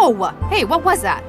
Whoa! Hey, what was that?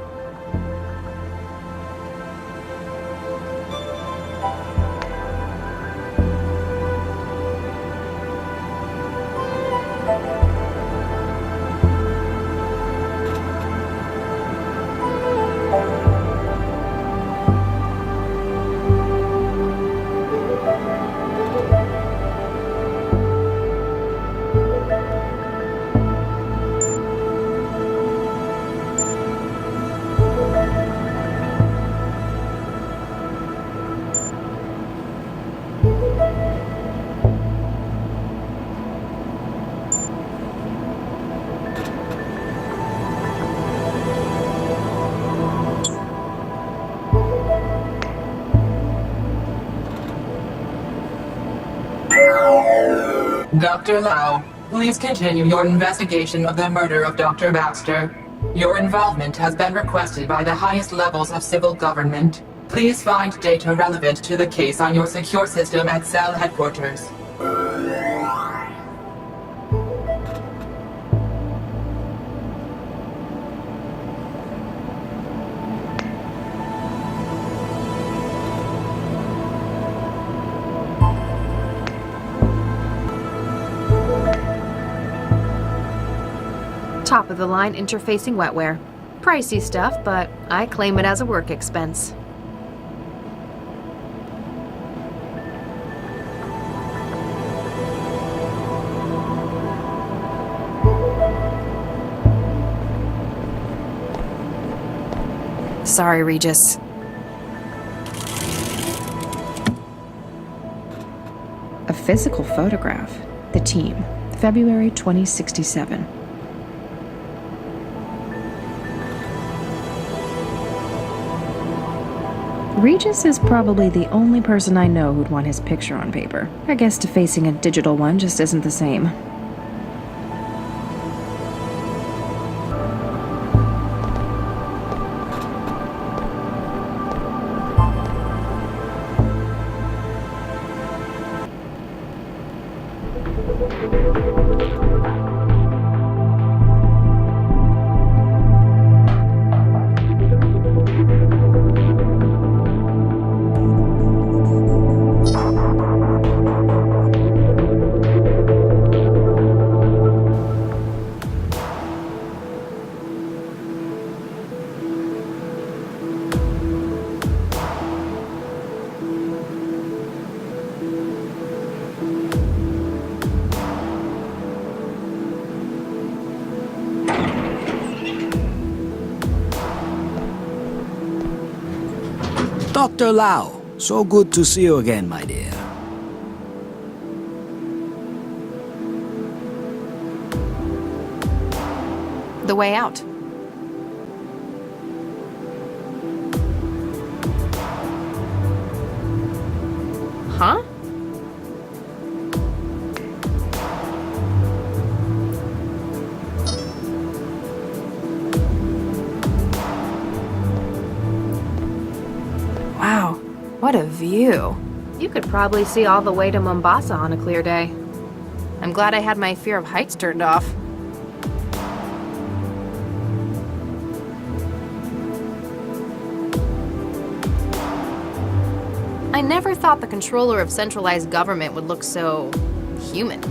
Dr. Lau, please continue your investigation of the murder of Dr. Baxter. Your involvement has been requested by the highest levels of civil government. Please find data relevant to the case on your secure system at cell headquarters. Top-of-the-line interfacing wetware. Pricey stuff, but I claim it as a work expense. Sorry, Regis. A physical photograph. The team. February 2067. Regis is probably the only person I know who'd want his picture on paper. I guess defacing a digital one just isn't the same. Dr. Lau, so good to see you again, my dear. The way out. Huh? Wow, what a view. You could probably see all the way to Mombasa on a clear day. I'm glad I had my fear of heights turned off. I never thought the controller of centralized government would look so human.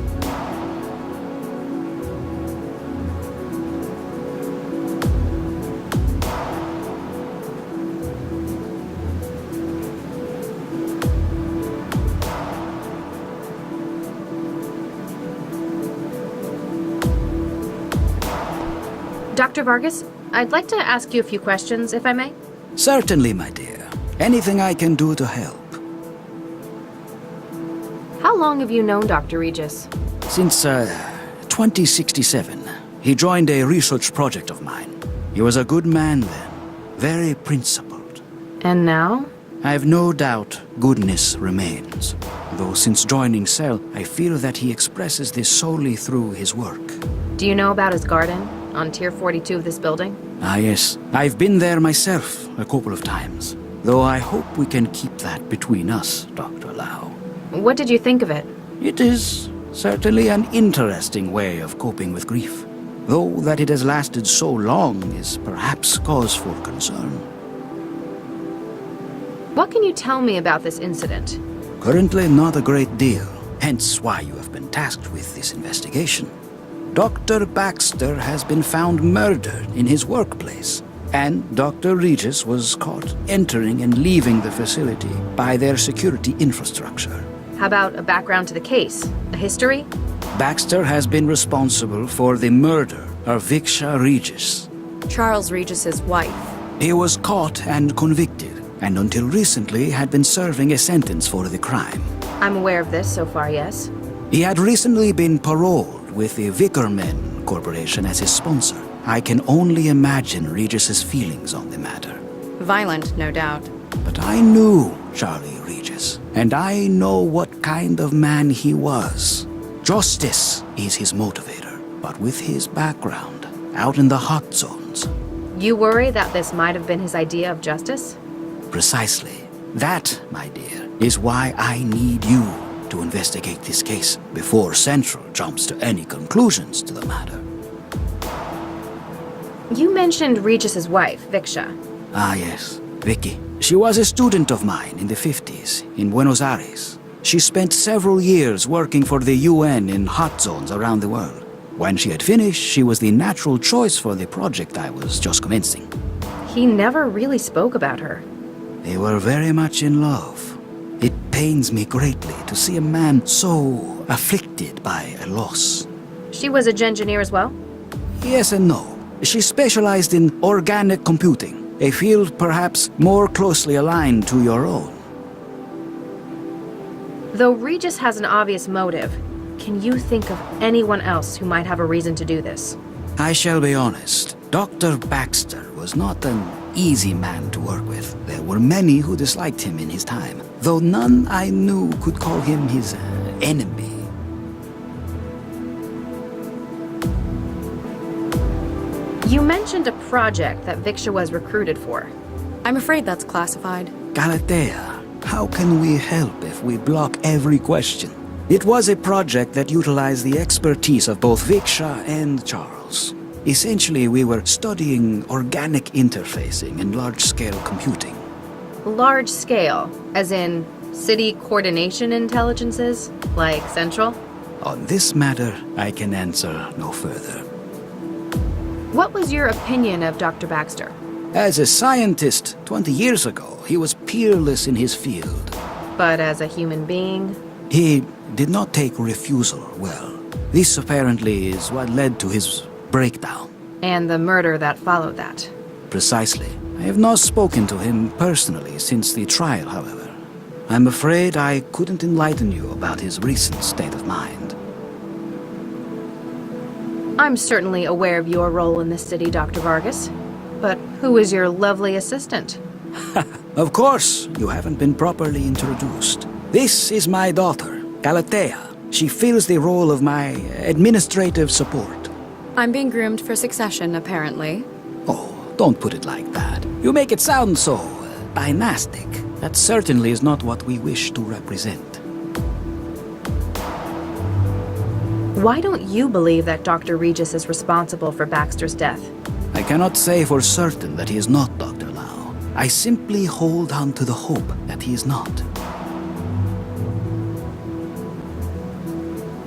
Dr. Vargas, I'd like to ask you a few questions, if I may. Certainly, my dear. Anything I can do to help. How long have you known Dr. Regis? Since 2067, he joined a research project of mine. He was a good man then, very principled. And now? I have no doubt goodness remains. Though since joining Cell, I feel that he expresses this solely through his work. Do you know about his garden on Tier 42 of this building? Ah, yes. I've been there myself a couple of times. Though I hope we can keep that between us, Dr. Lau. What did you think of it? It is certainly an interesting way of coping with grief. though that it has lasted so long is perhaps cause for concern. What can you tell me about this incident? Currently not a great deal, hence why you have been tasked with this investigation. Dr. Baxter has been found murdered in his workplace, and Dr. Regis was caught entering and leaving the facility by their security infrastructure. How about a background to the case? A history? Baxter has been responsible for the murder of Viksha Regis. Charles Regis's wife. He was caught and convicted, and until recently had been serving a sentence for the crime. I'm aware of this so far, yes. He had recently been paroled with the Vickerman Corporation as his sponsor. I can only imagine Regis's feelings on the matter. Violent, no doubt. But I knew Charlie Regis, and I know what kind of man he was. Justice is his motivator, but with his background, out in the hot zones. You worry that this might have been his idea of justice? Precisely. That, my dear, is why I need you to investigate this case before Central jumps to any conclusions to the matter. You mentioned Regis's wife, Viksha. Ah, yes, Vicky. She was a student of mine in the 50s in Buenos Aires. She spent several years working for the UN in hot zones around the world. When she had finished, she was the natural choice for the project I was just commencing. He never really spoke about her. They were very much in love. It pains me greatly to see a man so afflicted by a loss. She was a engineer as well? Yes and no. She specialized in organic computing, a field perhaps more closely aligned to your own. Though Regis has an obvious motive, can you think of anyone else who might have a reason to do this? I shall be honest. Dr. Baxter was not an easy man to work with. There were many who disliked him in his time, though none I knew could call him his enemy. You mentioned a project that Viksha was recruited for. I'm afraid that's classified. Galatea, how can we help if we block every question? It was a project that utilized the expertise of both Viksha and Charles. Essentially, we were studying organic interfacing and large-scale computing. Large scale, as in city coordination intelligences, like Central? On this matter, I can answer no further. What was your opinion of Dr. Baxter? As a scientist 20 years ago, he was peerless in his field. But as a human being? He did not take refusal well. This apparently is what led to his breakdown. And the murder that followed that. Precisely. I have not spoken to him personally since the trial, however. I'm afraid I couldn't enlighten you about his recent state of mind. I'm certainly aware of your role in this city, Dr. Vargas. But who is your lovely assistant? Of course, you haven't been properly introduced. This is my daughter, Galatea. She fills the role of my administrative support. I'm being groomed for succession, apparently. Oh, don't put it like that. You make it sound so dynastic. That certainly is not what we wish to represent. Why don't you believe that Dr. Regis is responsible for Baxter's death? I cannot say for certain that he is not Dr. Lau. I simply hold on to the hope that he is not.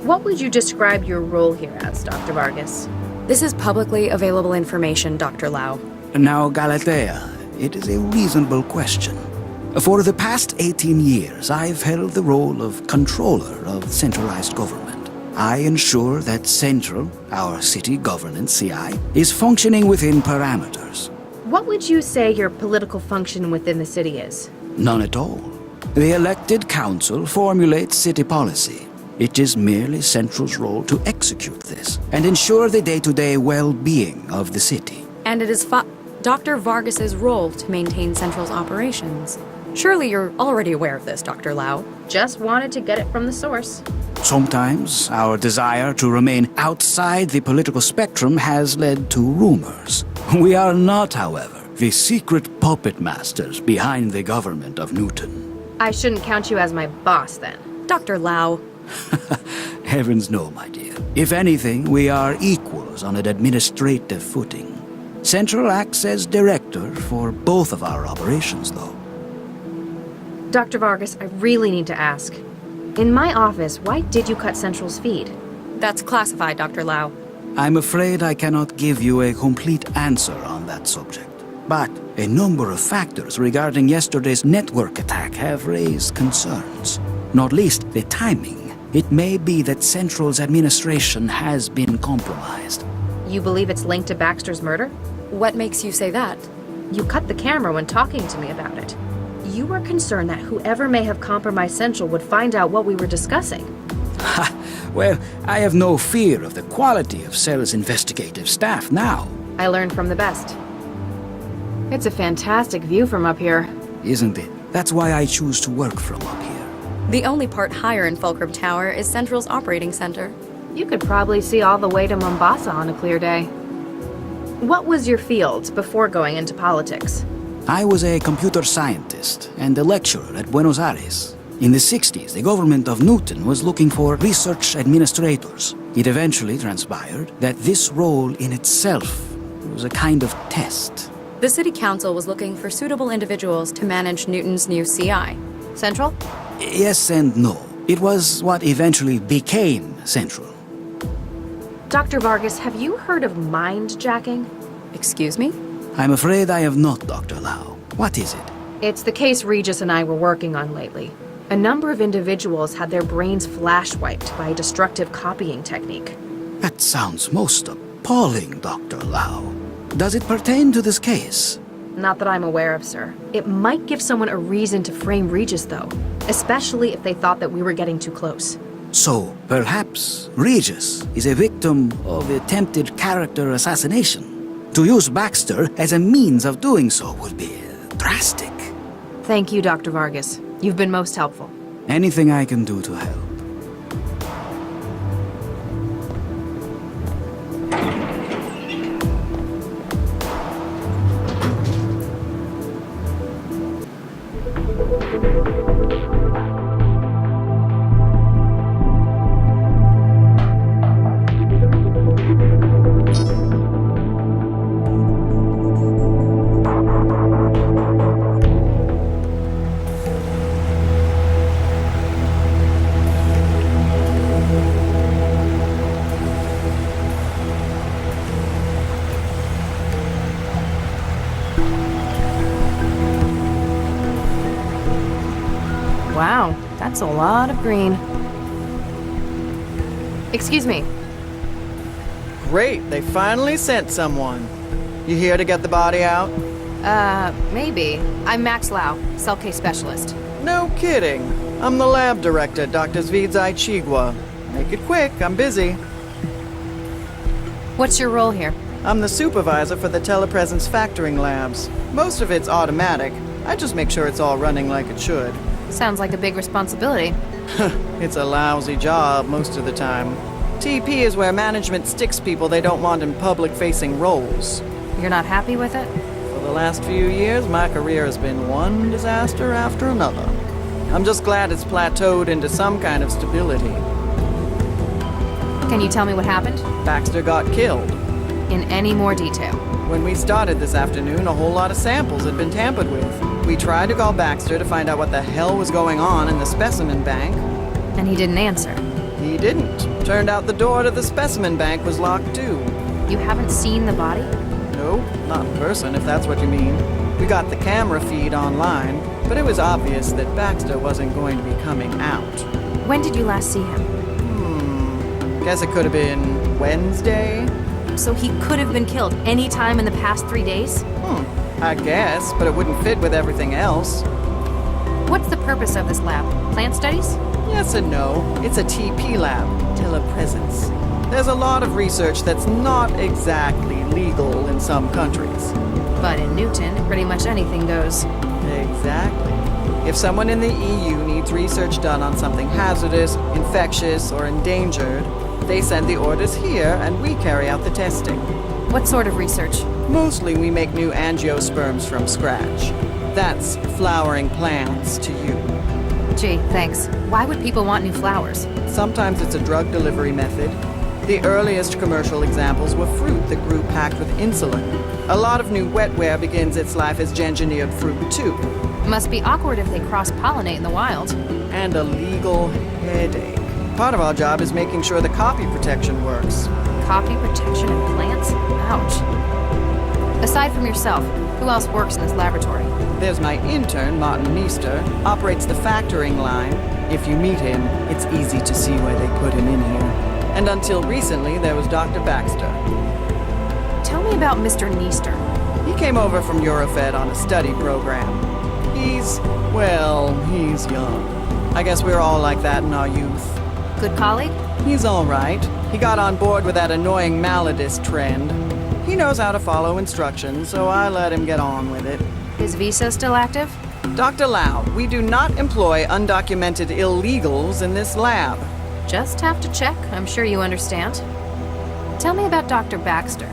What would you describe your role here as, Dr. Vargas? This is publicly available information, Dr. Lau. Now, Galatea, it is a reasonable question. For the past 18 years, I've held the role of controller of centralized government. I ensure that Central, our city governance CI, is functioning within parameters. What would you say your political function within the city is? None at all. The elected council formulates city policy. It is merely Central's role to execute this and ensure the day-to-day well-being of the city. And it is Dr. Vargas's role to maintain Central's operations. Surely you're already aware of this, Dr. Lau. Just wanted to get it from the source. Sometimes our desire to remain outside the political spectrum has led to rumors. We are not, however, the secret puppet masters behind the government of Newton. I shouldn't count you as my boss, then. Dr. Lau. Heavens no, my dear. If anything, we are equals matters on an administrative footing. Central acts as director for both of our operations, though. Dr. Vargas, I really need to ask. In my office, why did you cut Central's feed? That's classified, Dr. Lau. I'm afraid I cannot give you a complete answer on that subject. But a number of factors regarding yesterday's network attack have raised concerns. Not least the timing. It may be that Central's administration has been compromised. You believe it's linked to Baxter's murder? What makes you say that? You cut the camera when talking to me about it. You were concerned that whoever may have compromised Central would find out what we were discussing. Ha! Well, I have no fear of the quality of Cell's investigative staff now. I learned from the best. It's a fantastic view from up here. Isn't it? That's why I choose to work from up here. The only part higher in Fulcrum Tower is Central's operating center. You could probably see all the way to Mombasa on a clear day. What was your field before going into politics? I was a computer scientist and a lecturer at Buenos Aires. In the 60s, the government of Newton was looking for research administrators. It eventually transpired that this role in itself was a kind of test. The City Council was looking for suitable individuals to manage Newton's new CI. Central? Yes and no. It was what eventually became Central. Dr. Vargas, have you heard of mind-jacking? Excuse me? I'm afraid I have not, Dr. Lau. What is it? It's the case Regis and I were working on lately. A number of individuals had their brains flash-wiped by a destructive copying technique. That sounds most appalling, Dr. Lau. Does it pertain to this case? Not that I'm aware of, sir. It might give someone a reason to frame Regis, though. Especially if they thought that we were getting too close. So, perhaps Regis is a victim of attempted character assassination. To use Baxter as a means of doing so would be drastic. Thank you, Dr. Vargas. You've been most helpful. Anything I can do to help. Wow, that's a lot of green. Excuse me. Great, they finally sent someone. You here to get the body out? Maybe. I'm Max Lau, cell case specialist. No kidding. I'm the lab director, Dr. Zvidzai Chigwa. Make it quick, I'm busy. What's your role here? I'm the supervisor for the telepresence factoring labs. Most of it's automatic. I just make sure it's all running like it should. Sounds like a big responsibility. It's a lousy job most of the time. TP is where management sticks people they don't want in public-facing roles. You're not happy with it? For the last few years, my career has been one disaster after another. I'm just glad it's plateaued into some kind of stability. Can you tell me what happened? Baxter got killed. In any more detail? When we started this afternoon, a whole lot of samples had been tampered with. We tried to call Baxter to find out what the hell was going on in the specimen bank. And he didn't answer. He didn't. Turned out the door to the specimen bank was locked too. You haven't seen the body? No, not in person, if that's what you mean. We got the camera feed online, but it was obvious that Baxter wasn't going to be coming out. When did you last see him? Guess it could have been Wednesday? So he could have been killed any time in the past 3 days? I guess, but it wouldn't fit with everything else. What's the purpose of this lab? Plant studies? Yes and no. It's a TP lab, telepresence. There's a lot of research that's not exactly legal in some countries. But in Newton, pretty much anything goes. Exactly. If someone in the EU needs research done on something hazardous, infectious, or endangered, they send the orders here and we carry out the testing. What sort of research? Mostly we make new angiosperms from scratch. That's flowering plants to you. Gee, thanks. Why would people want new flowers? Sometimes it's a drug delivery method. The earliest commercial examples were fruit that grew packed with insulin. A lot of new wetware begins its life as engineered fruit, too. Must be awkward if they cross-pollinate in the wild. And a legal headache. Part of our job is making sure the copy protection works. Copy protection in plants? Ouch. Aside from yourself, who else works in this laboratory? There's my intern, Martin Meester, operates the factoring line. If you meet him, it's easy to see why they put him in here. And until recently, there was Dr. Baxter. Tell me about Mr. Neester. He came over from Eurofed on a study program. He's young. I guess we're all like that in our youth. Good colleague? He's all right. He got on board with that annoying Maladist trend. He knows how to follow instructions, so I let him get on with it. Is visa still active? Dr. Lau, we do not employ undocumented illegals in this lab. Just have to check. I'm sure you understand. Tell me about Dr. Baxter.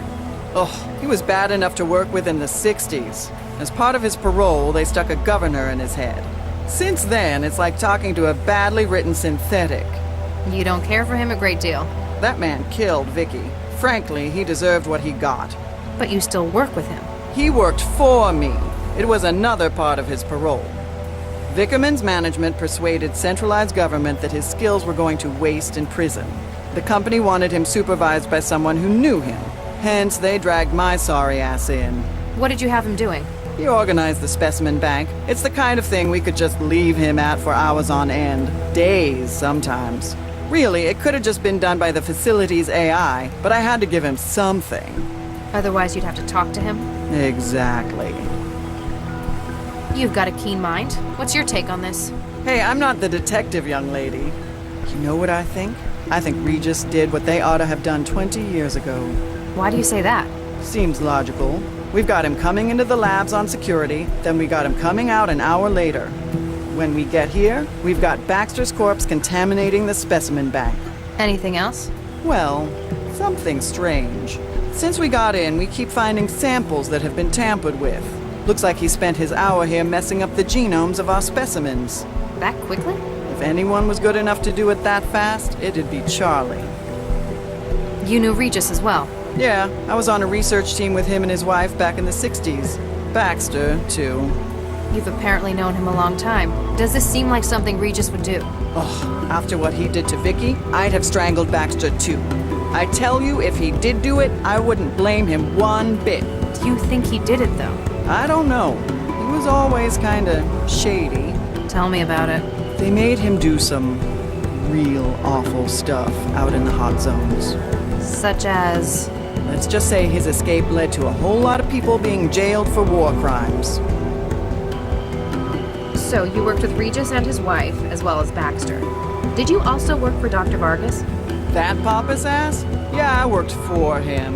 Oh, he was bad enough to work with in the 60s. As part of his parole, they stuck a governor in his head. Since then, it's like talking to a badly written synthetic. You don't care for him a great deal. That man killed Vicky. Frankly, he deserved what he got. But you still work with him. He worked for me. It was another part of his parole. Vickerman's management persuaded centralized government that his skills were going to waste in prison. The company wanted him supervised by someone who knew him. Hence, they dragged my sorry ass in. What did you have him doing? He organized the specimen bank. It's the kind of thing we could just leave him at for hours on end. Days, sometimes. Really, it could have just been done by the facility's AI, but I had to give him something. Otherwise, you'd have to talk to him? Exactly. You've got a keen mind. What's your take on this? Hey, I'm not the detective, young lady. You know what I think? I think Regis did what they ought to have done 20 years ago. Why do you say that? Seems logical. We've got him coming into the labs on security, then we got him coming out an hour later. When we get here, we've got Baxter's corpse contaminating the specimen bank. Anything else? Well, something strange. Since we got in, we keep finding samples that have been tampered with. Looks like he spent his hour here messing up the genomes of our specimens. That quickly? If anyone was good enough to do it that fast, it'd be Charlie. You knew Regis as well? Yeah, I was on a research team with him and his wife back in the 60s. Baxter, too. You've apparently known him a long time. Does this seem like something Regis would do? Oh, after what he did to Vicky, I'd have strangled Baxter, too. I tell you, if he did do it, I wouldn't blame him one bit. Do you think he did it, though? I don't know. He was always kinda shady. Tell me about it. They made him do some real awful stuff out in the hot zones. Such as? Let's just say his escape led to a whole lot of people being jailed for war crimes. So you worked with Regis and his wife, as well as Baxter. Did you also work for Dr. Vargas? That Papa's ass? Yeah, I worked for him.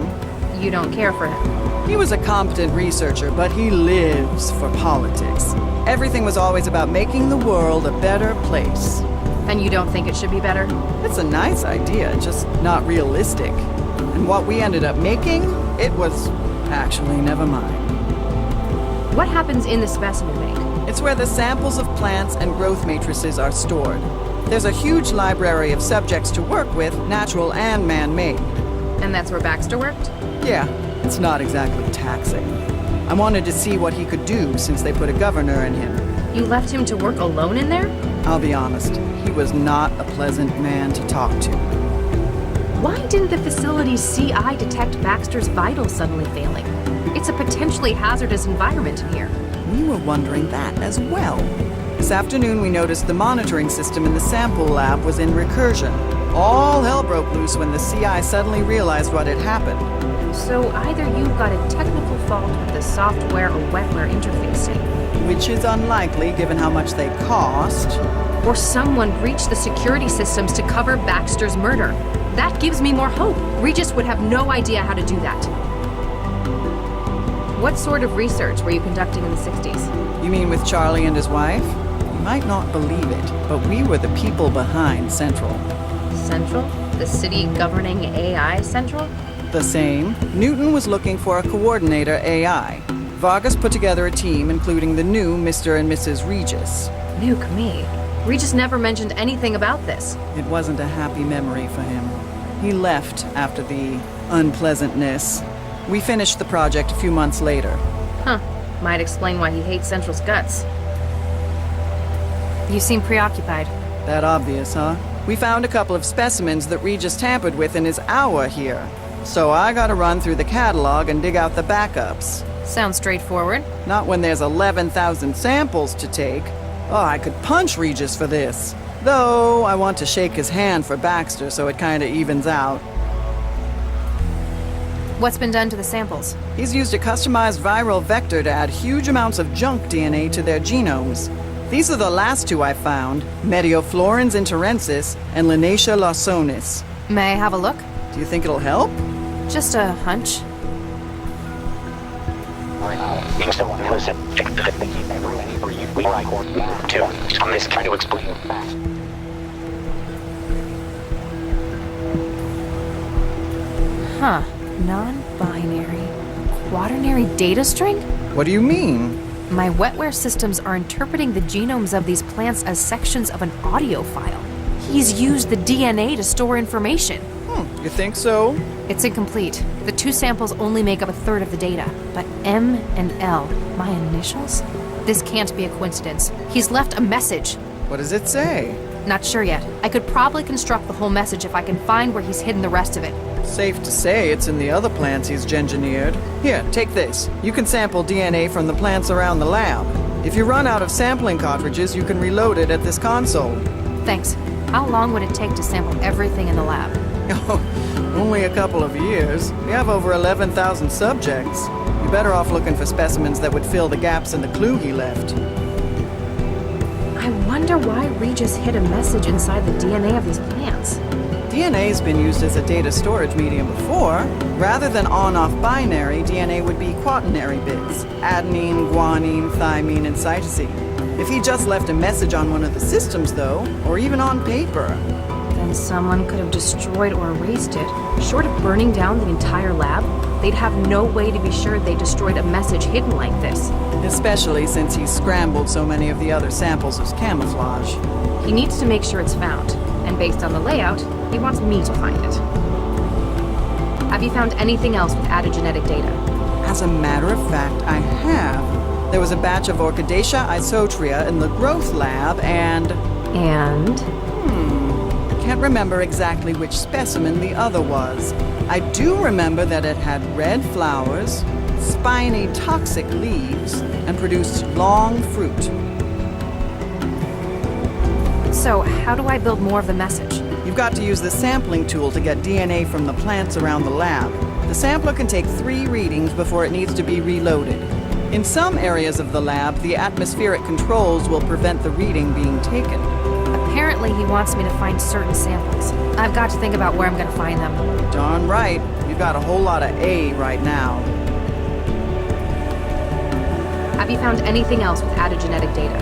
You don't care for him? He was a competent researcher, but he lives for politics. Everything was always about making the world a better place. And you don't think it should be better? It's a nice idea, just not realistic. And what we ended up making, it was actually never mind. What happens in the specimen bank? It's where the samples of plants and growth matrices are stored. There's a huge library of subjects to work with, natural and man-made. And that's where Baxter worked? Yeah, it's not exactly taxing. I wanted to see what he could do since they put a governor in him. You left him to work alone in there? I'll be honest, he was not a pleasant man to talk to. Why didn't the facility's CI detect Baxter's vitals suddenly failing? It's a potentially hazardous environment in here. We were wondering that as well. This afternoon we noticed the monitoring system in the sample lab was in recursion. All hell broke loose when the CI suddenly realized what had happened. So either you've got a technical fault with the software or wetware interfacing, Which is unlikely given how much they cost. or someone breached the security systems to cover Baxter's murder. That gives me more hope. Regis would have no idea how to do that. What sort of research were you conducting in the 60s? You mean with Charlie and his wife? You might not believe it, but we were the people behind Central. Central? The city governing AI Central? The same. Newton was looking for a coordinator AI. Vargas put together a team including the new Mr. and Mrs. Regis. Nuke me. Regis never mentioned anything about this. It wasn't a happy memory for him. He left after the unpleasantness. We finished the project a few months later. Huh. Might explain why he hates Central's guts. You seem preoccupied. That obvious, huh? We found a couple of specimens that Regis tampered with in his hour here. So I gotta run through the catalog and dig out the backups. Sounds straightforward. Not when there's 11,000 samples to take. Oh, I could punch Regis for this. Though, I want to shake his hand for Baxter so it kinda evens out. What's been done to the samples? He's used a customized viral vector to add huge amounts of junk DNA to their genomes. These are the last two I found, Medioflorens interensis and Linacia lawsonis. May I have a look? Do you think it'll help? Just a hunch. I'm just trying to explain fast. Huh. Non-binary. Quaternary data string? What do you mean? My wetware systems are interpreting the genomes of these plants as sections of an audio file. He's used the DNA to store information. You think so? It's incomplete. The two samples only make up a third of the data. But M and L, my initials? This can't be a coincidence. He's left a message. What does it say? Not sure yet. I could probably construct the whole message if I can find where he's hidden the rest of it. Safe to say it's in the other plants he's gengineered. Here, take this. You can sample DNA from the plants around the lab. If you run out of sampling cartridges, you can reload it at this console. Thanks. How long would it take to sample everything in the lab? Oh, only a couple of years. We have over 11,000 subjects. You're better off looking for specimens that would fill the gaps in the clue he left. I wonder why Regis hid a message inside the DNA of these plants. DNA's been used as a data storage medium before. Rather than on-off binary, DNA would be quaternary bits. Adenine, guanine, thymine, and cytosine. If he just left a message on one of the systems, though, or even on paper, Then someone could have destroyed or erased it. Short of burning down the entire lab, they'd have no way to be sure they destroyed a message hidden like this. especially since he's scrambled so many of the other samples as camouflage. He needs to make sure it's found, and based on the layout, he wants me to find it. Have you found anything else with added genetic data? As a matter of fact, I have. There was a batch of Orchidaceae isotria in the growth lab, and And? can't remember exactly which specimen the other was. I do remember that it had red flowers, spiny toxic leaves, and produced long fruit. So, how do I build more of the message? You've got to use the sampling tool to get DNA from the plants around the lab. The sampler can take 3 readings before it needs to be reloaded. In some areas of the lab, the atmospheric controls will prevent the reading being taken. Apparently, he wants me to find certain samples. I've got to think about where I'm going to find them. Darn right. You've got a whole lot of A right now. Have you found anything else with added genetic data?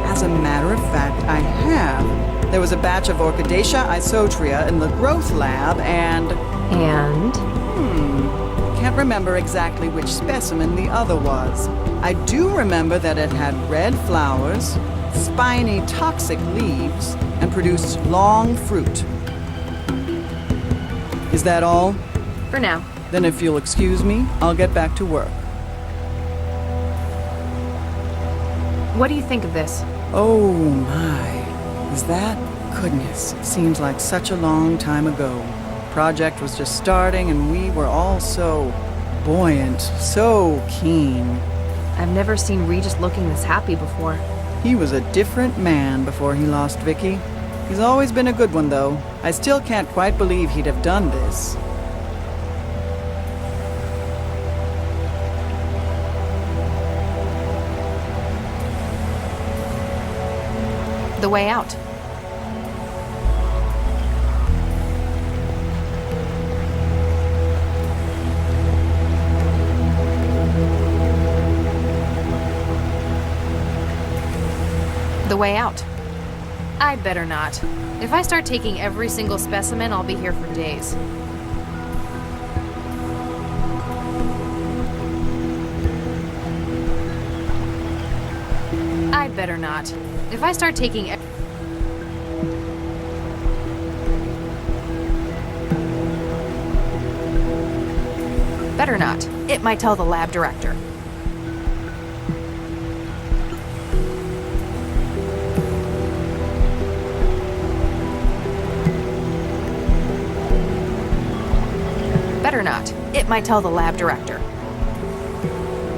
As a matter of fact, I have. There was a batch of Orchidaceae isotria in the growth lab, and And? can't remember exactly which specimen the other was. I do remember that it had red flowers, spiny toxic leaves, and produced long fruit. Is that all? For now. Then if you'll excuse me, I'll get back to work. What do you think of this? Oh my. Is that? Goodness, it seems like such a long time ago. Project was just starting and we were all so buoyant, so keen. I've never seen Regis looking this happy before. He was a different man before he lost Vicky. He's always been a good one, though. I still can't quite believe he'd have done this. The way out. The way out. I'd better not. If I start taking every single specimen, I'll be here for days. I'd better not. If I start taking Better not. It might tell the lab director. Better not. It might tell the lab director.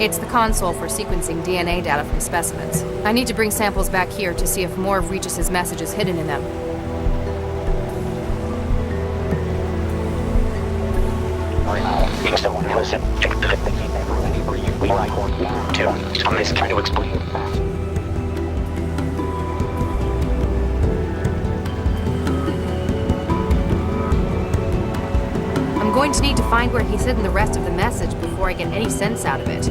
It's the console for sequencing DNA data from specimens. I need to bring samples back here to see if more of Regis's message is hidden in them. On this trying to explain fast. I'm going to need to find where he's hidden the rest of the message before I get any sense out of it.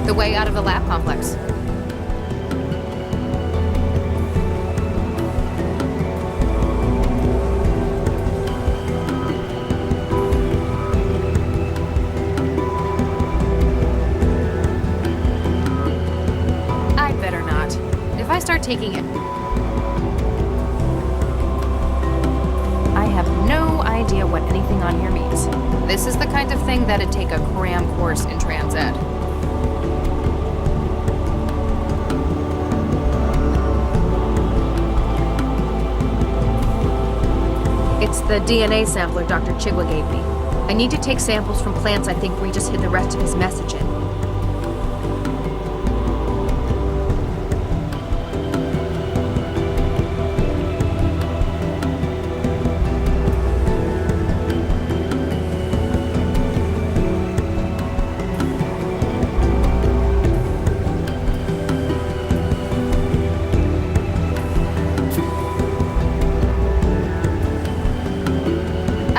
The way out of the lab complex. I'd better not. If I start taking it... I have no idea what anything on here means. This is the kind of thing that'd take a cram course in trans ed. It's the DNA sampler Dr. Chigwa gave me. I need to take samples from plants I think Regis hid the rest of his message in.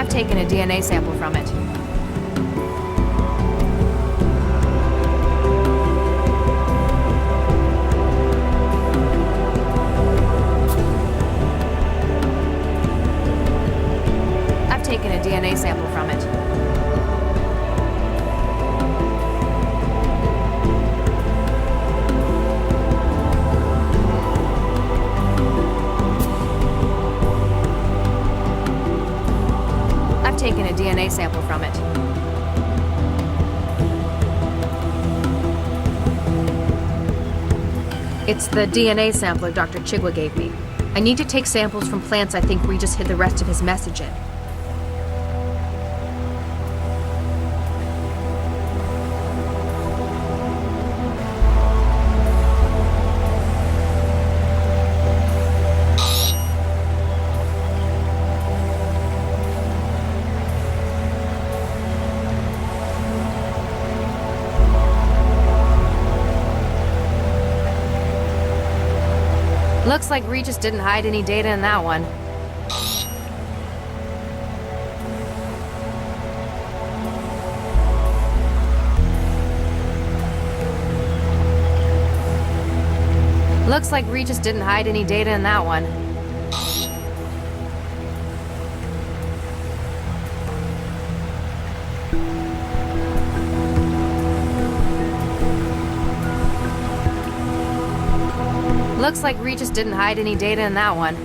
Taken a DNA sample from it. I've taken a DNA sample from it. Taken a DNA sample from it. It's the DNA sampler Dr. Chigwa gave me. I need to take samples from plants I think Regis hid the rest of his message in. Looks like Regis didn't hide any data in that one. Looks like Regis didn't hide any data in that one. Looks like Regis didn't hide any data in that one.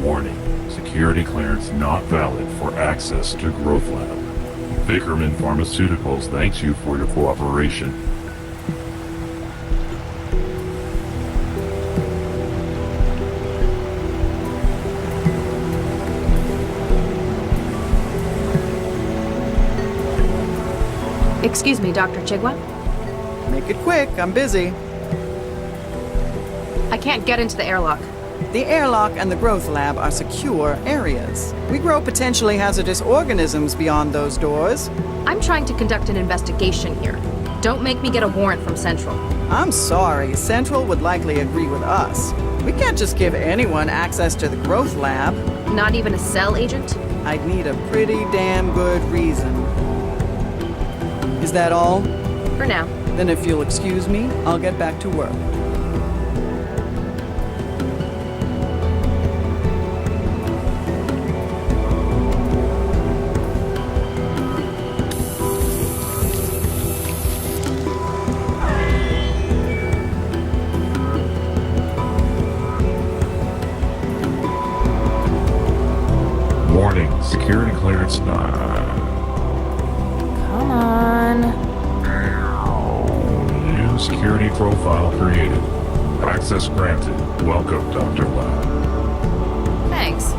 Warning. Security clearance not valid for access to Growth Lab. Vickerman Pharmaceuticals thanks you for your cooperation. Excuse me, Dr. Chigwa? Make it quick, I'm busy. I can't get into the airlock. The airlock and the growth lab are secure areas. We grow potentially hazardous organisms beyond those doors. I'm trying to conduct an investigation here. Don't make me get a warrant from Central. I'm sorry, Central would likely agree with us. We can't just give anyone access to the growth lab. Not even a cell agent? I'd need a pretty damn good reason. Is that all? For now. Then if you'll excuse me, I'll get back to work. Warning, security clearance not. Come on. New security profile created. Access granted. Welcome, Dr. Lab. Thanks.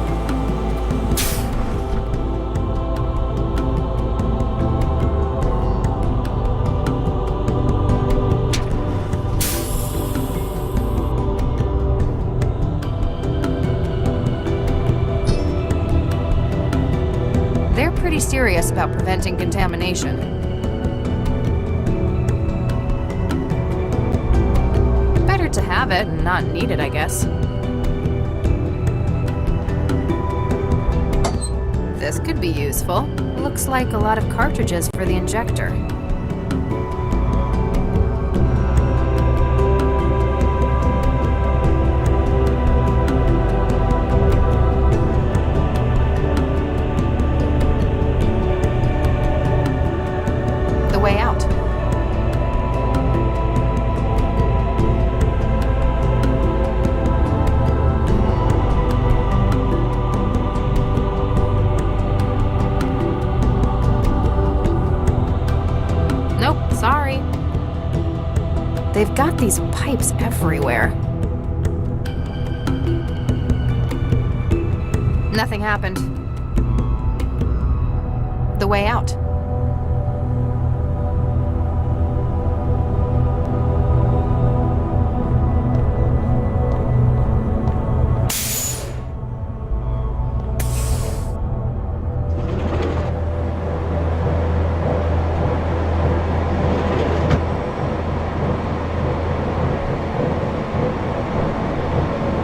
They're pretty serious about preventing contamination. Better to have it and not need it, I guess. This could be useful. Looks like a lot of cartridges for the injector. The way out. Nope, sorry. They've got these pipes everywhere. Nothing happened. The way out.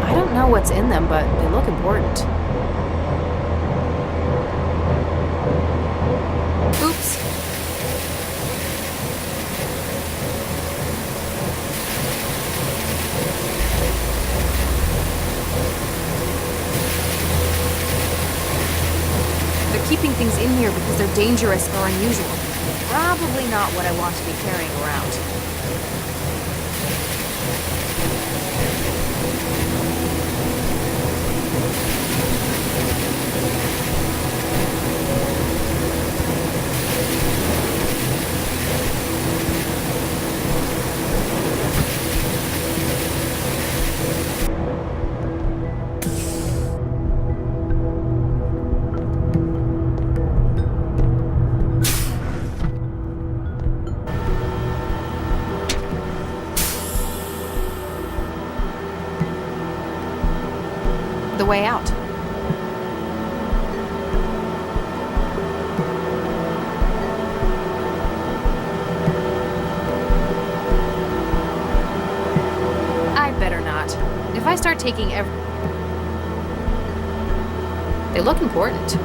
I don't know what's in them, but they look important. Oops. They're keeping things in here because they're dangerous or unusual. Probably not what I want to be carrying around. The way out. I'd better not. If I start taking They look important.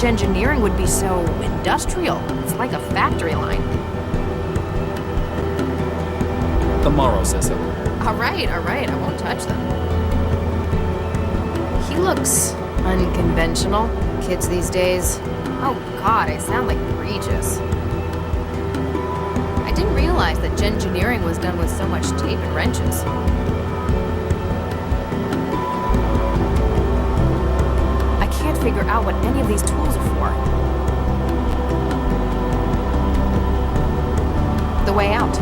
Engineering would be so industrial. It's like a factory line. The Morrow system. All right, I won't touch them. He looks unconventional. Kids these days. Oh God, I sound like Regis. I didn't realize that engineering was done with so much tape and wrenches. Figure out what any of these tools are for. The way out.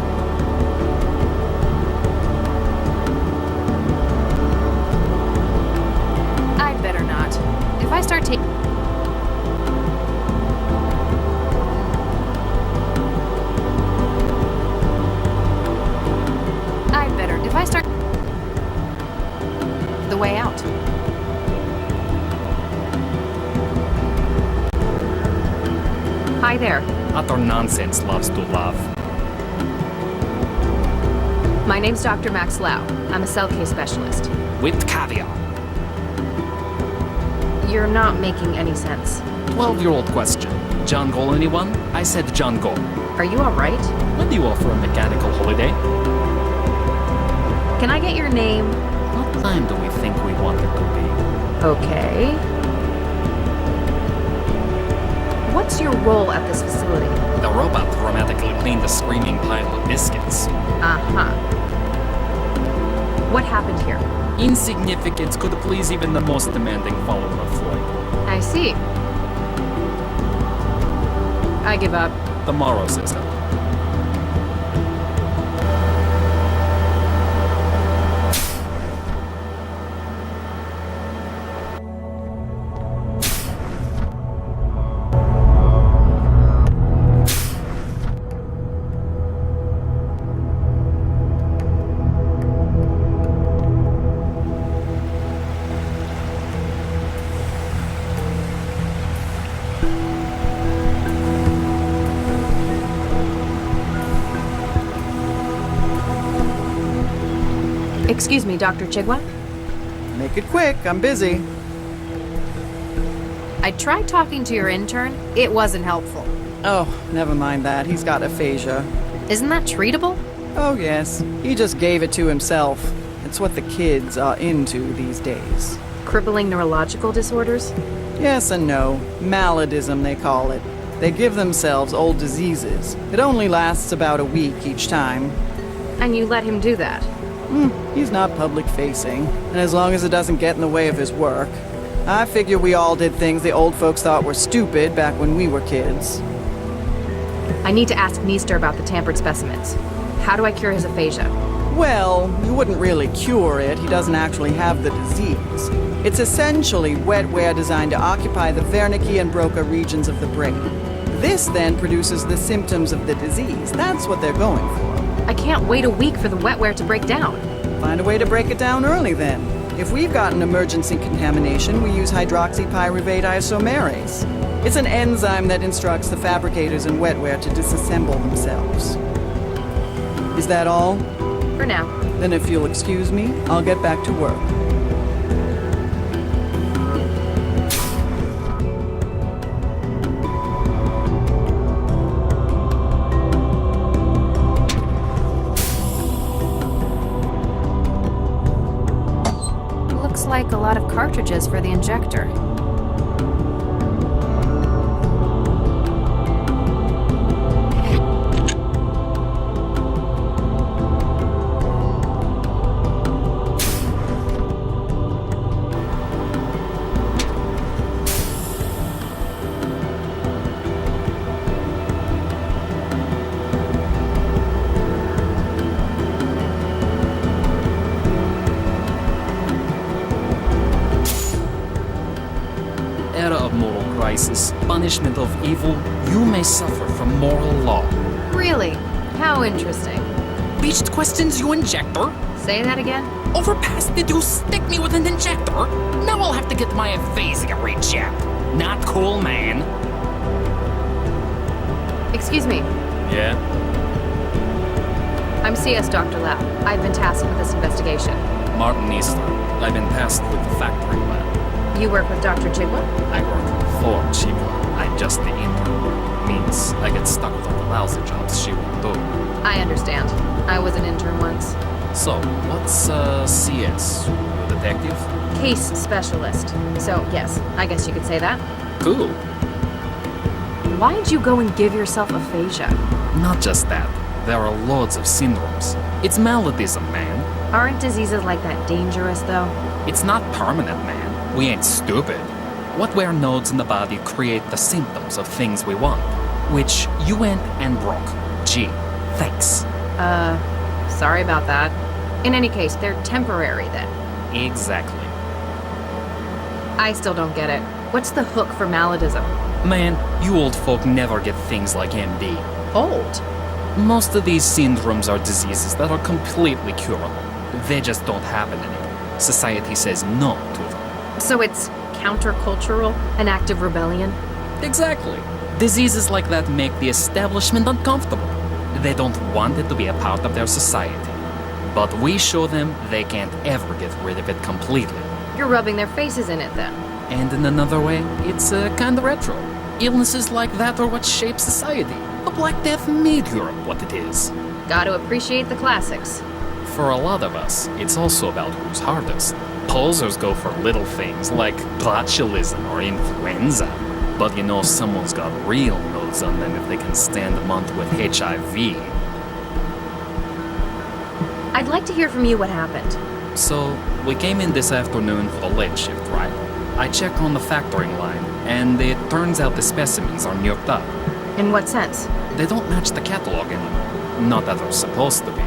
I'd better not. If I start taking... I'd better... If I start... The way out. Hi there. Utter nonsense loves to love. My name's Dr. Max Lau. I'm a cell case specialist. With caviar. You're not making any sense. 12-year-old question. John Gol anyone? I said John Gol. Are you alright? When do you offer a mechanical holiday? Can I get your name? What time do we think we want it to be? Okay. What role at this facility? The robot dramatically cleaned a screaming pile of biscuits. Uh-huh. What happened here? Insignificance could please even the most demanding follower of Floyd. I see. I give up. The Morrow system. Excuse me, Dr. Chigwa? Make it quick, I'm busy. I tried talking to your intern. It wasn't helpful. Oh, never mind that. He's got aphasia. Isn't that treatable? Oh, yes. He just gave it to himself. It's what the kids are into these days. Crippling neurological disorders? Yes and no. Maladism, they call it. They give themselves old diseases. It only lasts about a week each time. And you let him do that? He's not public-facing, and as long as it doesn't get in the way of his work. I figure we all did things the old folks thought were stupid back when we were kids. I need to ask Meester about the tampered specimens. How do I cure his aphasia? Well, you wouldn't really cure it. He doesn't actually have the disease. It's essentially wetware designed to occupy the Wernicke and Broca regions of the brain. This then produces the symptoms of the disease. That's what they're going for. I can't wait a week for the wetware to break down. Find a way to break it down early then. If we've got an emergency contamination, we use hydroxypyruvate isomerase. It's an enzyme that instructs the fabricators in wetware to disassemble themselves. Is that all? For now. Then if you'll excuse me, I'll get back to work. Looks like a lot of cartridges for the injector. Era of moral crisis, punishment of evil, you may suffer from moral law. Really? How interesting. Bitch questions you injector? Say that again? Overpass, did you stick me with an injector? Now I'll have to get my aphasia rechecked. Not cool, man. Excuse me. Yeah? I'm CS Dr. Lau. I've been tasked with this investigation. Martin Easter. I've been tasked with the factory lab. You work with Dr. Chigwa? I work for Chigwa. I'm just the intern. Means I get stuck with all the lousy jobs she won't do. I understand. I was an intern once. So, what's CS? You a detective? Case specialist. So, yes, I guess you could say that. Cool. Why'd you go and give yourself aphasia? Not just that. There are loads of syndromes. It's maladism, man. Aren't diseases like that dangerous, though? It's not permanent, man. We ain't stupid. Wetware nodes in the body create the symptoms of things we want, which you went and broke. Gee, thanks. Sorry about that. In any case, they're temporary then. Exactly. I still don't get it. What's the hook for maladism? Man, you old folk never get things like MD. Old? Most of these syndromes are diseases that are completely curable. They just don't happen anymore. Society says no to them. So it's countercultural? An act of rebellion? Exactly. Diseases like that make the establishment uncomfortable. They don't want it to be a part of their society. But we show them they can't ever get rid of it completely. You're rubbing their faces in it then. And in another way, it's kinda retro. Illnesses like that are what shape society. The Black Death made Europe what it is. Gotta appreciate the classics. For a lot of us, it's also about who's hardest. Posers go for little things like botulism or influenza. But you know someone's got real nodes on them if they can stand a month with HIV. I'd like to hear from you what happened. So, we came in this afternoon for the late shift, right? I checked on the factoring line, and it turns out the specimens are nuked up. In what sense? They don't match the catalog anymore. Not that they're supposed to be.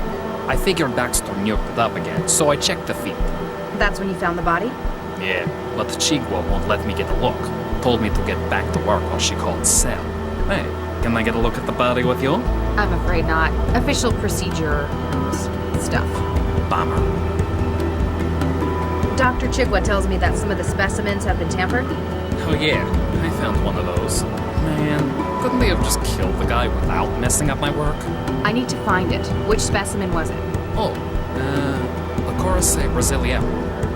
I figured Baxter nuked it up again, so I checked the feed. That's when you found the body? Yeah, but Chigwa won't let me get a look. Told me to get back to work while she called Cell. Hey, can I get a look at the body with you? I'm afraid not. Official procedure stuff. Bummer. Dr. Chigwa tells me that some of the specimens have been tampered. Oh yeah, I found one of those. Man, couldn't they have just killed the guy without messing up my work? I need to find it. Which specimen was it? Oh, the Corsae Brazilian.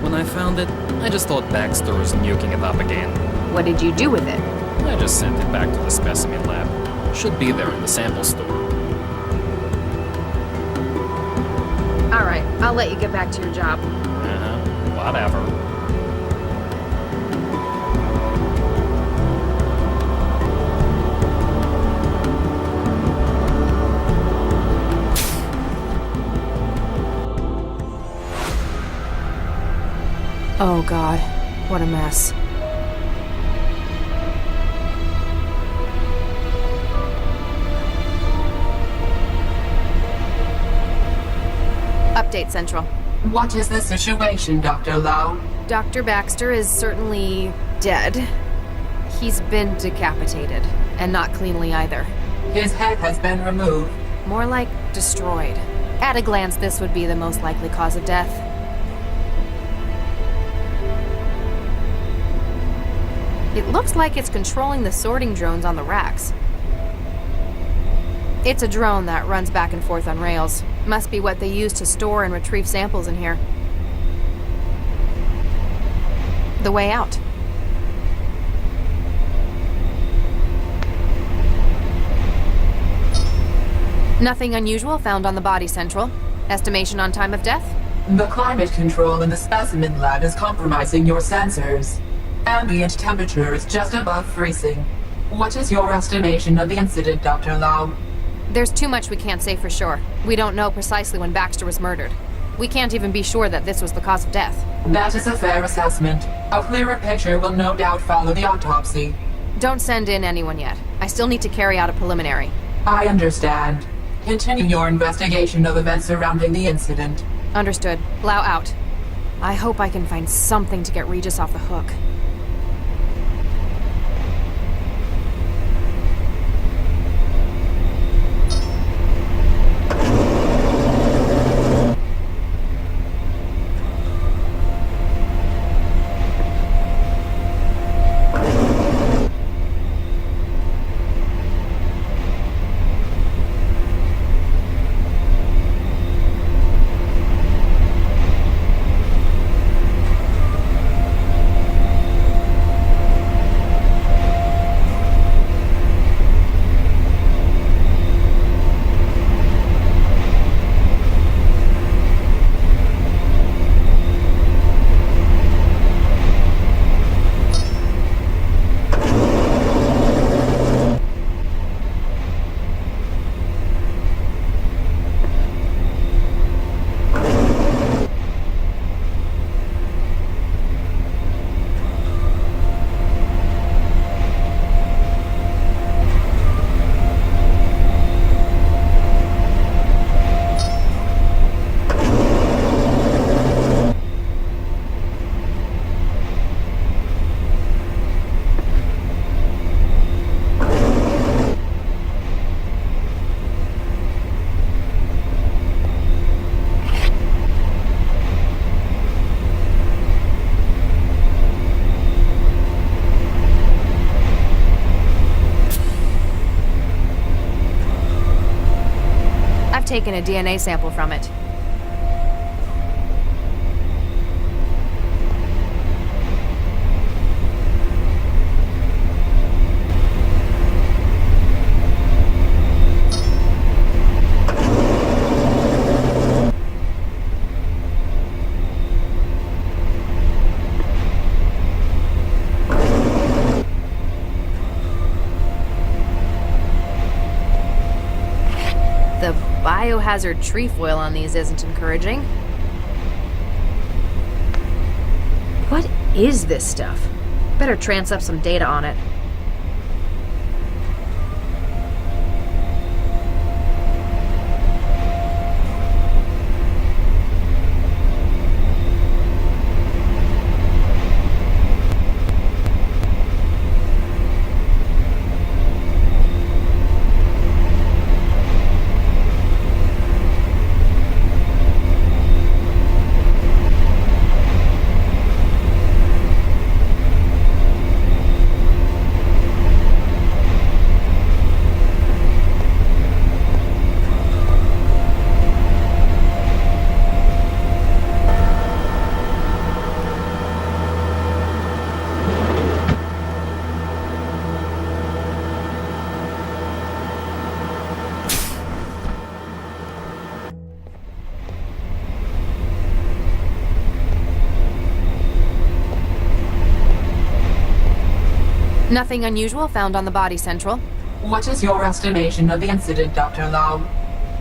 When I found it, I just thought Baxter was nuking it up again. What did you do with it? I just sent it back to the specimen lab. Should be there in the sample store. Alright, I'll let you get back to your job. Whatever. Oh god, what a mess. Update Central. What is the situation, Dr. Lau? Dr. Baxter is certainly dead. He's been decapitated, and not cleanly either. His head has been removed. More like destroyed. At a glance, this would be the most likely cause of death. It looks like it's controlling the sorting drones on the racks. It's a drone that runs back and forth on rails. Must be what they use to store and retrieve samples in here. The way out. Nothing unusual found on the body, Central. Estimation on time of death? The climate control in the specimen lab is compromising your sensors. Ambient temperature is just above freezing. What is your estimation of the incident, Dr. Lau? There's too much we can't say for sure. We don't know precisely when Baxter was murdered. We can't even be sure that this was the cause of death. That is a fair assessment. A clearer picture will no doubt follow the autopsy. Don't send in anyone yet. I still need to carry out a preliminary. I understand. Continue your investigation of events surrounding the incident. Understood. Lau out. I hope I can find something to get Regis off the hook. Taken a DNA sample from it. biohazard trefoil on these isn't encouraging. What is this stuff? Better trans up some data on it. Nothing unusual found on the body central. What is your estimation of the incident, Dr. Lau?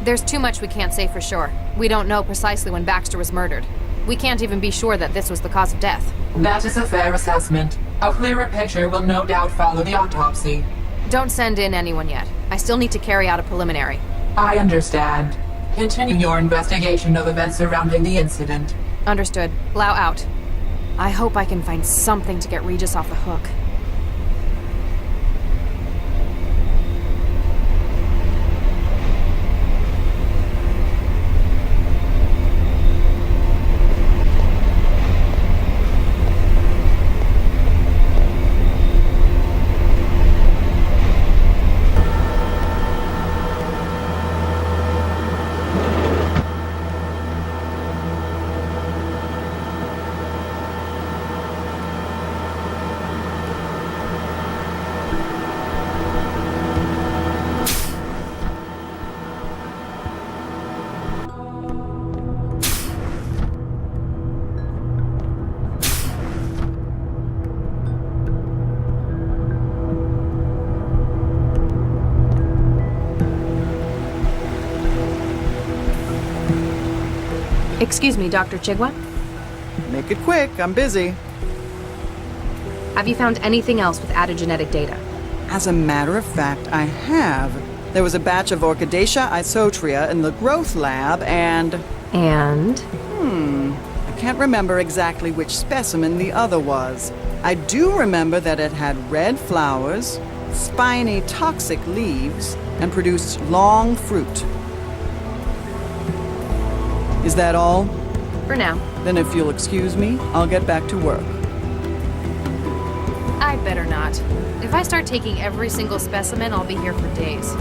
There's too much we can't say for sure. We don't know precisely when Baxter was murdered. We can't even be sure that this was the cause of death. That is a fair assessment. A clearer picture will no doubt follow the autopsy. Don't send in anyone yet. I still need to carry out a preliminary. I understand. Continue your investigation of events surrounding the incident. Understood. Lau out. I hope I can find something to get Regis off the hook. Excuse me, Dr. Chigwa? Make it quick, I'm busy. Have you found anything else with added genetic data? As a matter of fact, I have. There was a batch of Orchidaceae isotria in the growth lab, and... And? I can't remember exactly which specimen the other was. I do remember that it had red flowers, spiny toxic leaves, and produced long fruit. Is that all? For now. Then if you'll excuse me, I'll get back to work. I'd better not. If I start taking every single specimen, I'll be here for days.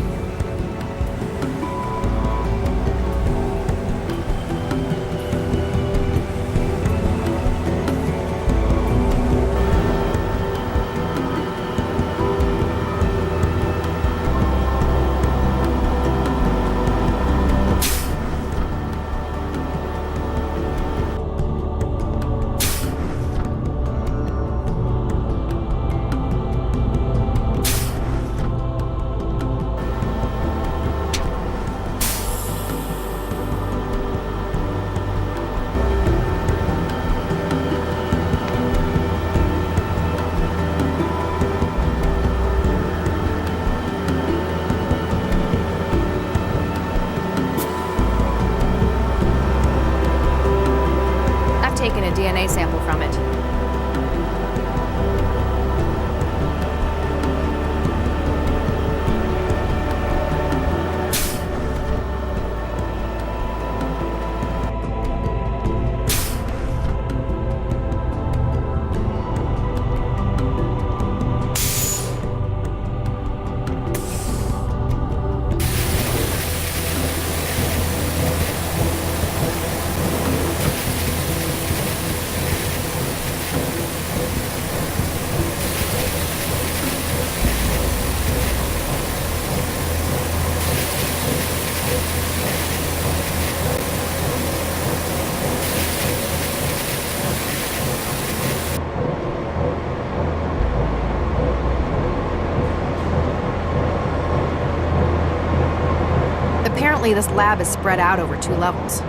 Apparently, this lab is spread out over 2 levels.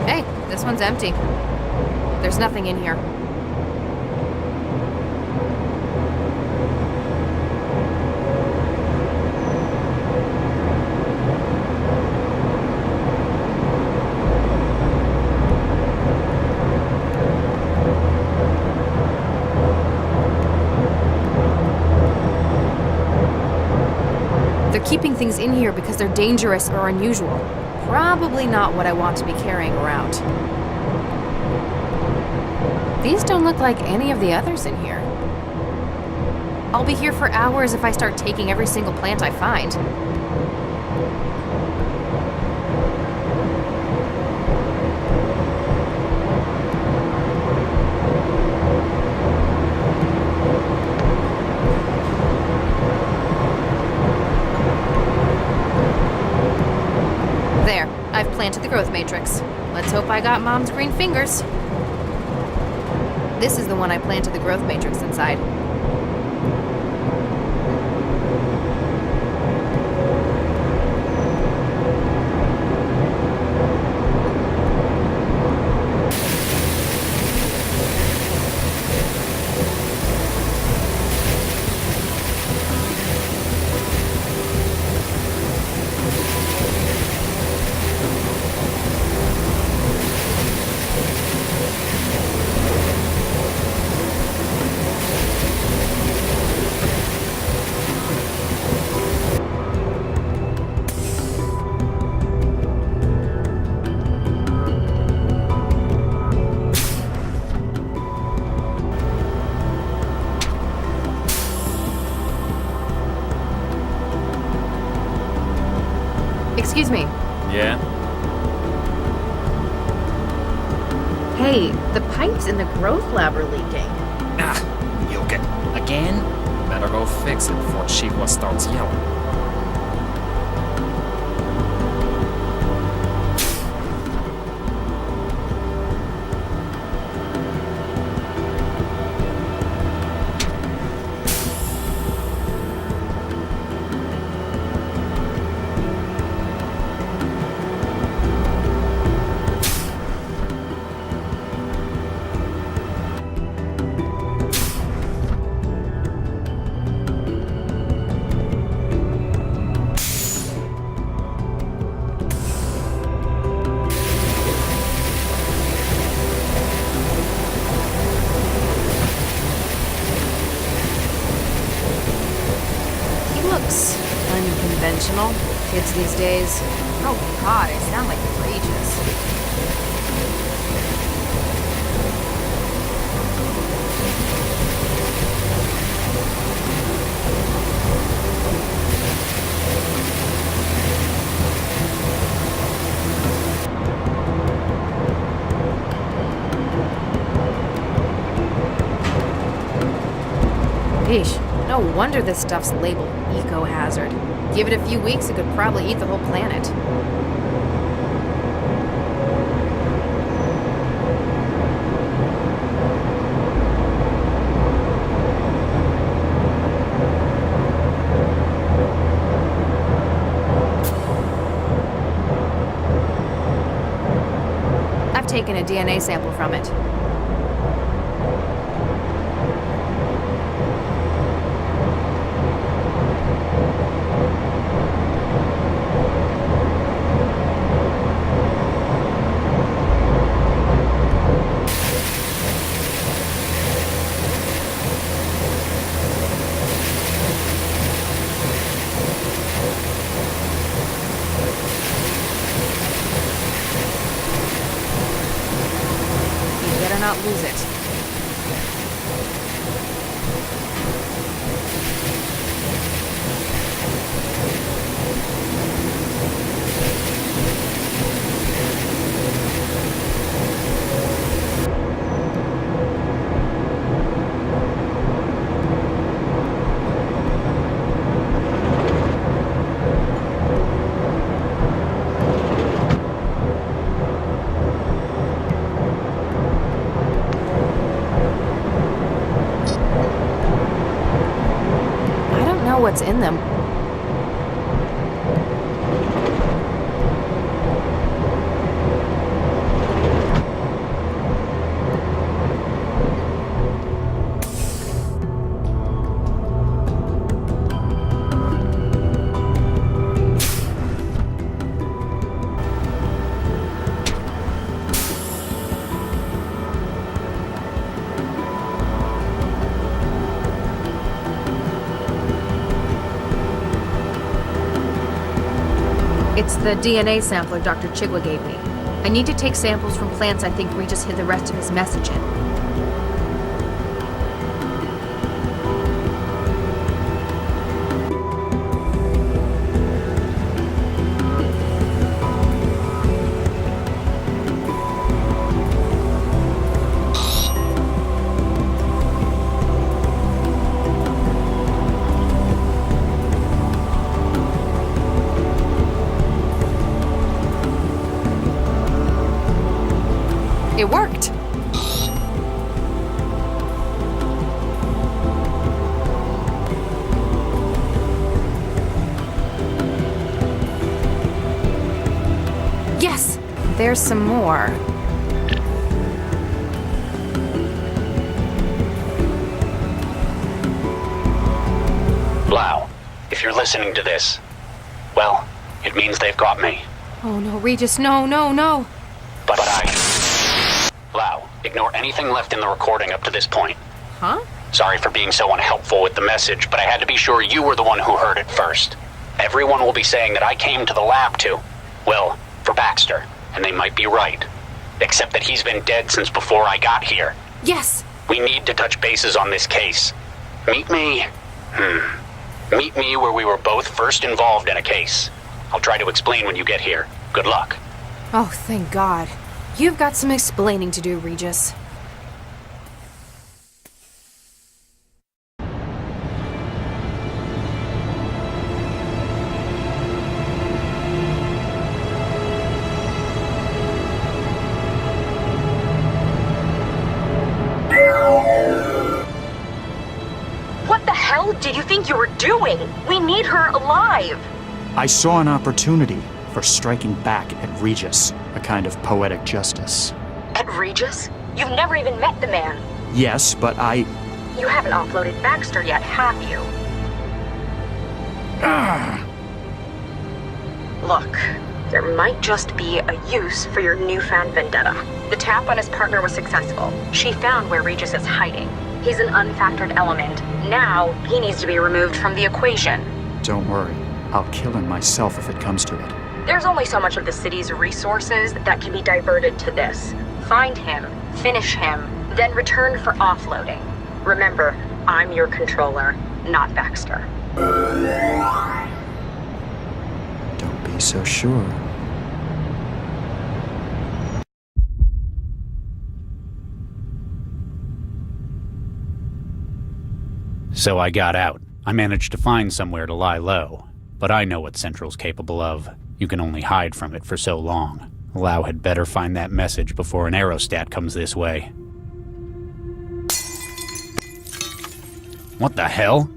Hey, this one's empty. There's nothing in here. They're keeping things in here because they're dangerous or unusual. Probably not what I want to be carrying around. These don't look like any of the others in here. I'll be here for hours if I start taking every single plant I find. There, I've planted the growth matrix. Let's hope I got Mom's green fingers. This is the one I planted the growth matrix inside. Excuse me. Yeah? Hey, the pipes in the growth lab are leaking. Ah, you okay? Again? Better go fix it before Chihuahua starts yelling. Looks unconventional. Kids these days. Oh god, I sound like outrageous. Yeesh. No wonder this stuff's labeled eco-hazard. Give it a few weeks, it could probably eat the whole planet. I've taken a DNA sample from it. Not lose it. What's in them. It's the DNA sampler Dr. Chigwa gave me. I need to take samples from plants I think Regis hid the rest of his message in. It worked! Yes! There's some more. Blau, if you're listening to this, well, it means they've got me. Oh no, Regis, no, no, no! But Blau, ignore anything left in the recording up to this point. Huh? Sorry for being so unhelpful with the message, but I had to be sure you were the one who heard it first. Everyone will be saying that I came to the lab well, for Baxter, and they might be right. Except that he's been dead since before I got here. Yes! We need to touch bases on this case. Meet me where we were both first involved in a case. I'll try to explain when you get here. Good luck. Oh, thank God. You've got some explaining to do, Regis. What the hell did you think you were doing? We need her alive! I saw an opportunity for striking back at Regis, a kind of poetic justice. At Regis? You've never even met the man. Yes, but You haven't offloaded Baxter yet, have you? Look, there might just be a use for your newfound vendetta. The tap on his partner was successful. She found where Regis is hiding. He's an unfactored element. Now, he needs to be removed from the equation. Don't worry. I'll kill him myself if it comes to it. There's only so much of the city's resources that can be diverted to this. Find him, finish him, then return for offloading. Remember, I'm your controller, not Baxter. Don't be so sure. So I got out. I managed to find somewhere to lie low. But I know what Central's capable of. You can only hide from it for so long. Lau had better find that message before an aerostat comes this way. What the hell?